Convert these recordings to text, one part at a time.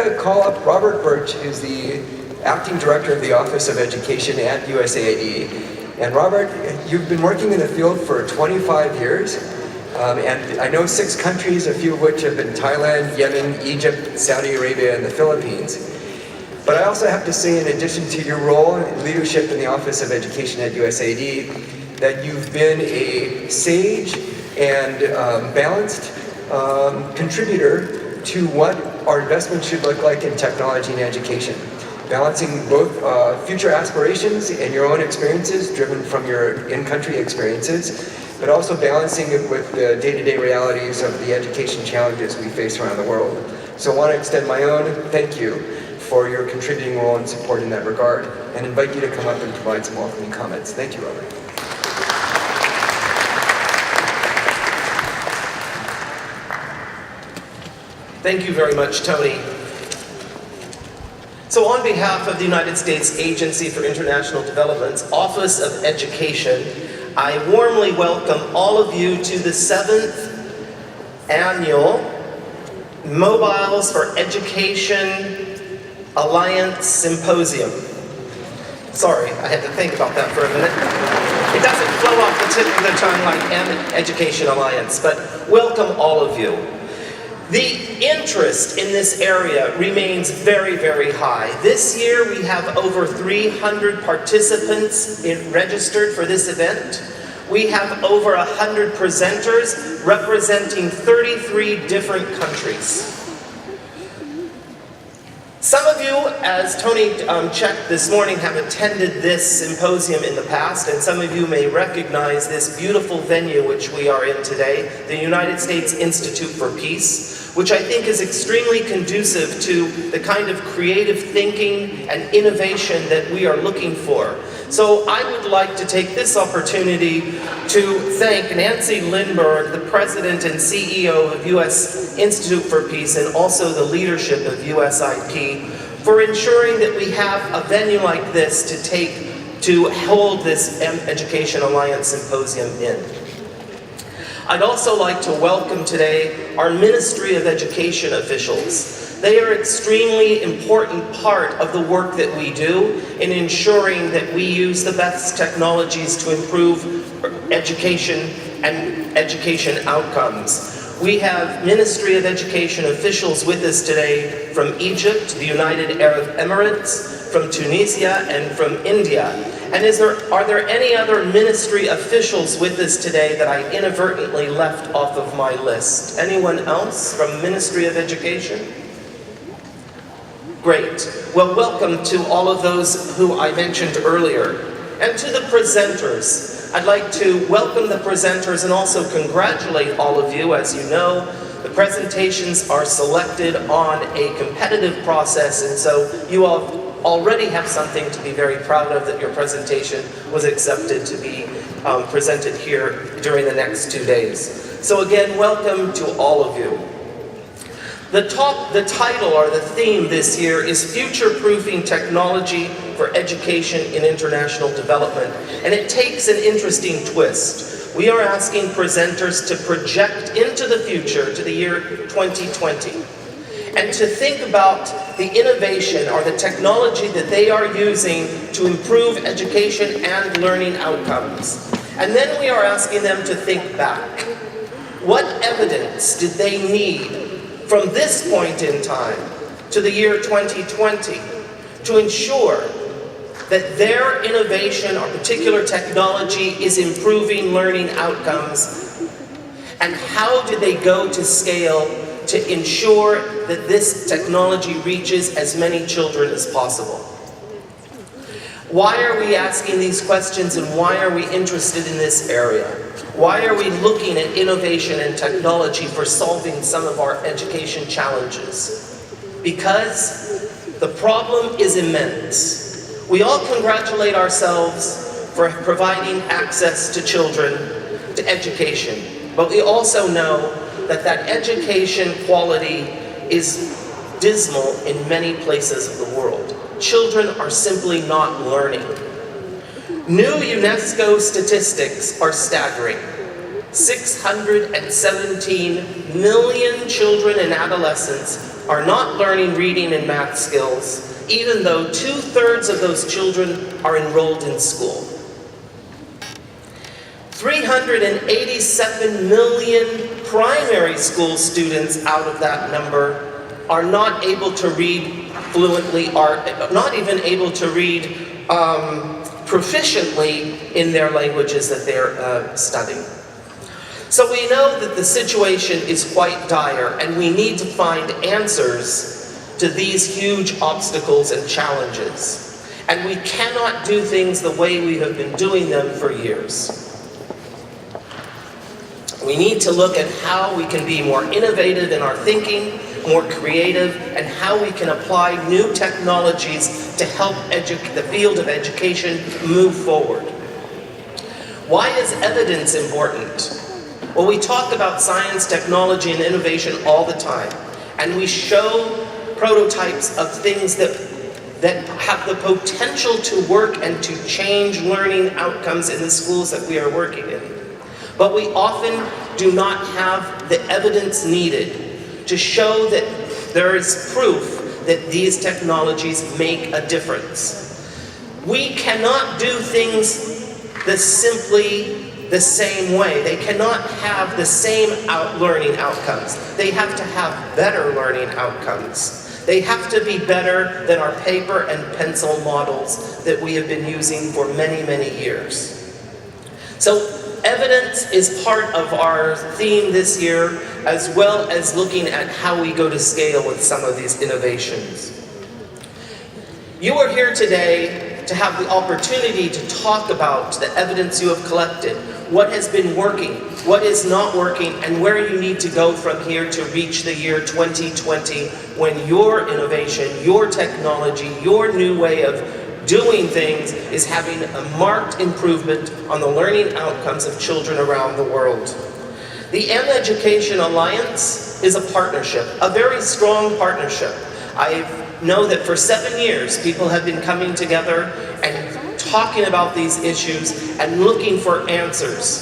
Call up Robert Burch, who's the Acting Director of the Office of Education at USAID. And Robert, you've been working in the field for 25 years, and I know 6 countries, a few of which have been Thailand, Yemen, Egypt, Saudi Arabia, and the Philippines. But I also have to say, in addition to your role in leadership in the Office of Education at USAID, that you've been a sage and balanced contributor to what our investment should look like in technology and education. Balancing both future aspirations and your own experiences driven from your in-country experiences, but also balancing it with the day-to-day realities of the education challenges we face around the world. So I want to extend my own thank you for your contributing role and support in that regard, and invite you to come up and provide some welcoming comments. Thank you, Robert. Thank you very much, Tony. So on behalf of the United States Agency for International Development's Office of Education, I warmly welcome all of you to the 7th annual Mobiles for Education Alliance Symposium. Sorry, I had to think about that for a minute. It doesn't flow off the tip of the tongue like Education Alliance, but welcome all of you. The interest in this area remains very, very high. This year we have over 300 participants registered for this event. We have over 100 presenters representing 33 different countries. Some of you, as Tony checked this morning, have attended this symposium in the past, and some of you may recognize this beautiful venue which we are in today, the United States Institute for Peace, which I think is extremely conducive to the kind of creative thinking and innovation that we are looking for. So I would like to take this opportunity to thank Nancy Lindberg, the President and CEO of U.S. Institute for Peace, and also the leadership of USAID, for ensuring that we have a venue like this to hold this mEducation Alliance Symposium in. I'd also like to welcome today our Ministry of Education officials. They are an extremely important part of the work that we do in ensuring that we use the best technologies to improve education and education outcomes. We have Ministry of Education officials with us today from Egypt, the United Arab Emirates, from Tunisia, and from India. And are there any other ministry officials with us today that I inadvertently left off of my list? Anyone else from Ministry of Education? Great. Well, welcome to all of those who I mentioned earlier. And to the presenters, I'd like to welcome the presenters and also congratulate all of you. As you know, the presentations are selected on a competitive process, and so you all already have something to be very proud of, that your presentation was accepted to be presented here during the next 2 days. So again, welcome to all of you. The title or the theme this year is Future-Proofing Technology for Education in International Development, and it takes an interesting twist. We are asking presenters to project into the future, to the year 2020. And to think about the innovation or the technology that they are using to improve education and learning outcomes. And then we are asking them to think back. What evidence did they need from this point in time to the year 2020 to ensure that their innovation or particular technology is improving learning outcomes? And how did they go to scale to ensure that this technology reaches as many children as possible? Why are we asking these questions, and why are we interested in this area? Why are we looking at innovation and technology for solving some of our education challenges? Because the problem is immense. We all congratulate ourselves for providing access to children to education, but we also know that education quality is dismal in many places of the world. Children are simply not learning. New UNESCO statistics are staggering. 617 million children and adolescents are not learning reading and math skills, even though 2/3 of those children are enrolled in school. 387 million primary school students out of that number are not able to read fluently, are not even able to read proficiently in their languages that they're studying. So we know that the situation is quite dire, and we need to find answers to these huge obstacles and challenges. And we cannot do things the way we have been doing them for years. We need to look at how we can be more innovative in our thinking, more creative, and how we can apply new technologies to help the field of education move forward. Why is evidence important? Well, we talk about science, technology, and innovation all the time, and we show prototypes of things that have the potential to work and to change learning outcomes in the schools that we are working in. But we often do not have the evidence needed to show that there is proof that these technologies make a difference. We cannot do things simply the same way. They cannot have the same learning outcomes. They have to have better learning outcomes. They have to be better than our paper and pencil models that we have been using for many, many years. So evidence is part of our theme this year, as well as looking at how we go to scale with some of these innovations. You are here today to have the opportunity to talk about the evidence you have collected, what has been working, what is not working, and where you need to go from here to reach the year 2020, when your innovation, your technology, your new way of doing things is having a marked improvement on the learning outcomes of children around the world. The mEducation Alliance is a partnership, a very strong partnership. I know that for 7 years, people have been coming together and talking about these issues and looking for answers.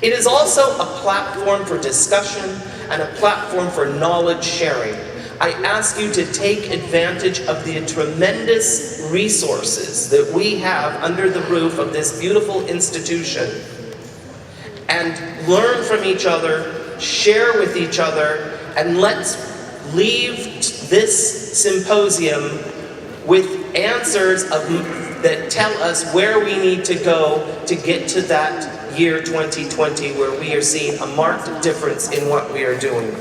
It is also a platform for discussion and a platform for knowledge sharing. I ask you to take advantage of the tremendous resources that we have under the roof of this beautiful institution and learn from each other, share with each other, and let's leave this symposium with answers that tell us where we need to go to get to that year 2020, where we are seeing a marked difference in what we are doing.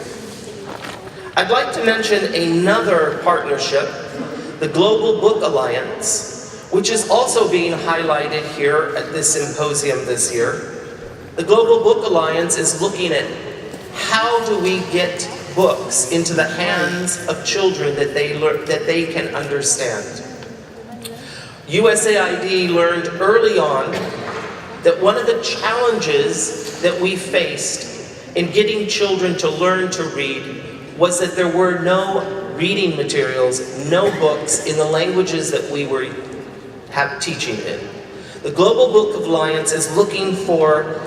I'd like to mention another partnership, the Global Book Alliance, which is also being highlighted here at this symposium this year. The Global Book Alliance is looking at how do we get books into the hands of children that they can understand. USAID learned early on that one of the challenges that we faced in getting children to learn to read was that there were no reading materials, no books in the languages that we were teaching in. The Global Book Alliance is looking for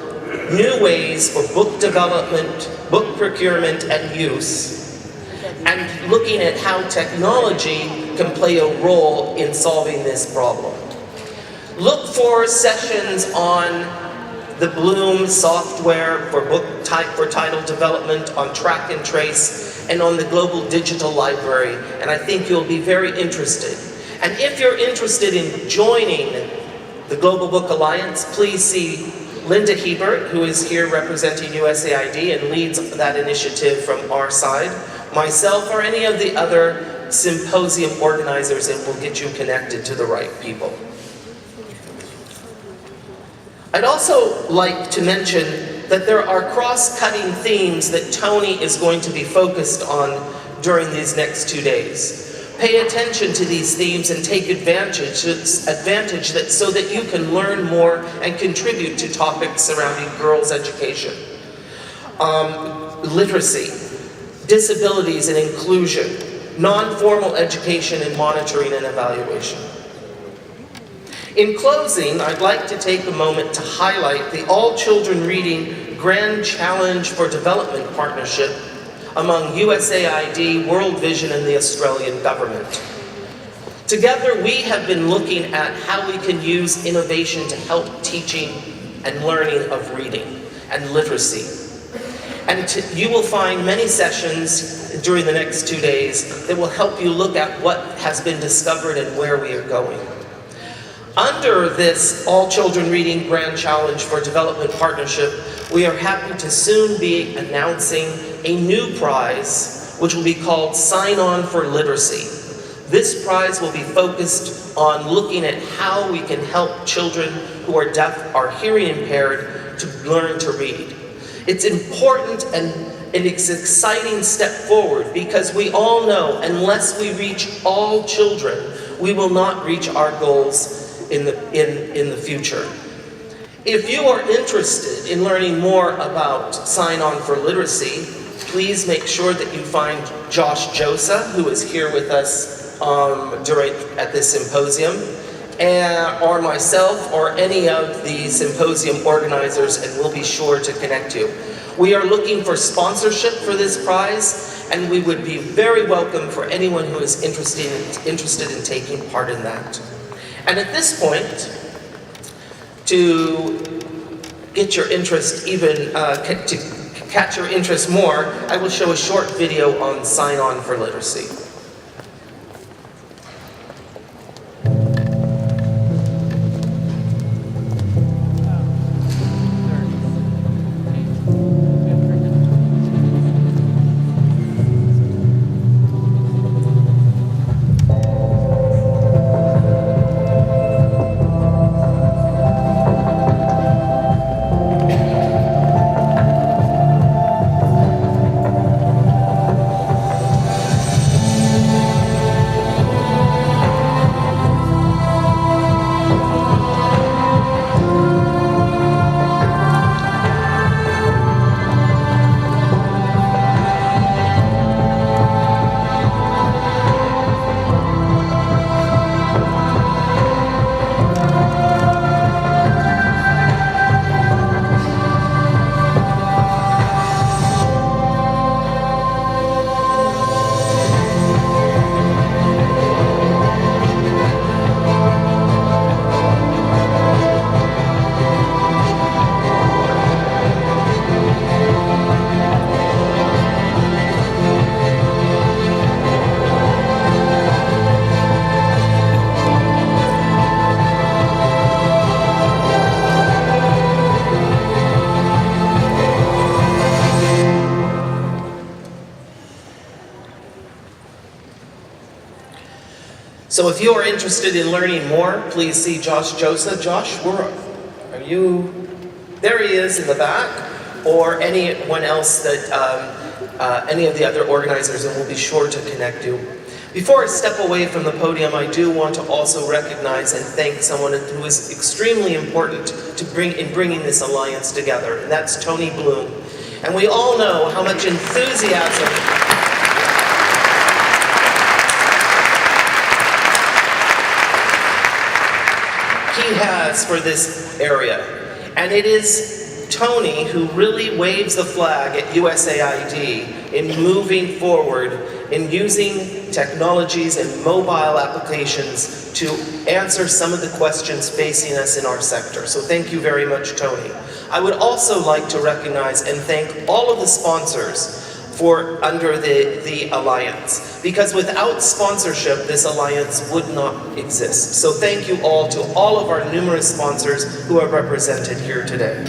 new ways for book development, book procurement and use, and looking at how technology can play a role in solving this problem. Look for sessions on the Bloom software for title development, on track and trace, and on the Global Digital Library, and I think you'll be very interested. And if you're interested in joining the Global Book Alliance, please see Linda Hebert, who is here representing USAID and leads that initiative from our side, myself, or any of the other symposium organizers, and we'll get you connected to the right people. I'd also like to mention that there are cross-cutting themes that Tony is going to be focused on during these next 2 days. Pay attention to these themes and take advantage so that you can learn more and contribute to topics surrounding girls' education. Literacy, disabilities and inclusion, non-formal education and monitoring and evaluation. In closing, I'd like to take a moment to highlight the All Children Reading Grand Challenge for Development Partnership, among USAID, World Vision, and the Australian government. Together, we have been looking at how we can use innovation to help teaching and learning of reading and literacy. And you will find many sessions during the next 2 days that will help you look at what has been discovered and where we are going. Under this All Children Reading Grand Challenge for Development Partnership, we are happy to soon be announcing a new prize, which will be called Sign On for Literacy. This prize will be focused on looking at how we can help children who are deaf or hearing impaired to learn to read. It's important and it's an exciting step forward because we all know unless we reach all children, we will not reach our goals in the future. If you are interested in learning more about Sign On for Literacy, please make sure that you find Josh Josa, who is here with us at this symposium, or myself, or any of the symposium organizers, and we'll be sure to connect you. We are looking for sponsorship for this prize, and we would be very welcome for anyone who is interested in taking part in that. And at this point, to get your interest to catch your interest more, I will show a short video on Sign On for Literacy. So if you are interested in learning more, please see Josh Josa. Josh, are you, there he is in the back, or anyone else that, any of the other organizers, and we'll be sure to connect you. Before I step away from the podium, I do want to also recognize and thank someone who is extremely important in bringing this alliance together, and that's Tony Bloom. And we all know how much enthusiasm he has for this area. And it is Tony who really waves the flag at USAID in moving forward in using technologies and mobile applications to answer some of the questions facing us in our sector. So thank you very much, Tony. I would also like to recognize and thank all of the sponsors under the Alliance, because without sponsorship, this Alliance would not exist. So thank you all to all of our numerous sponsors who are represented here today.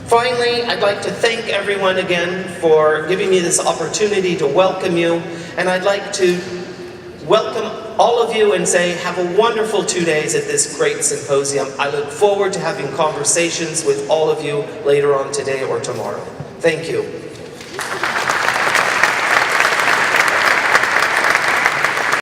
Finally, I'd like to thank everyone again for giving me this opportunity to welcome you, and I'd like to welcome all of you and say have a wonderful 2 days at this great symposium. I look forward to having conversations with all of you later on today or tomorrow. Thank you.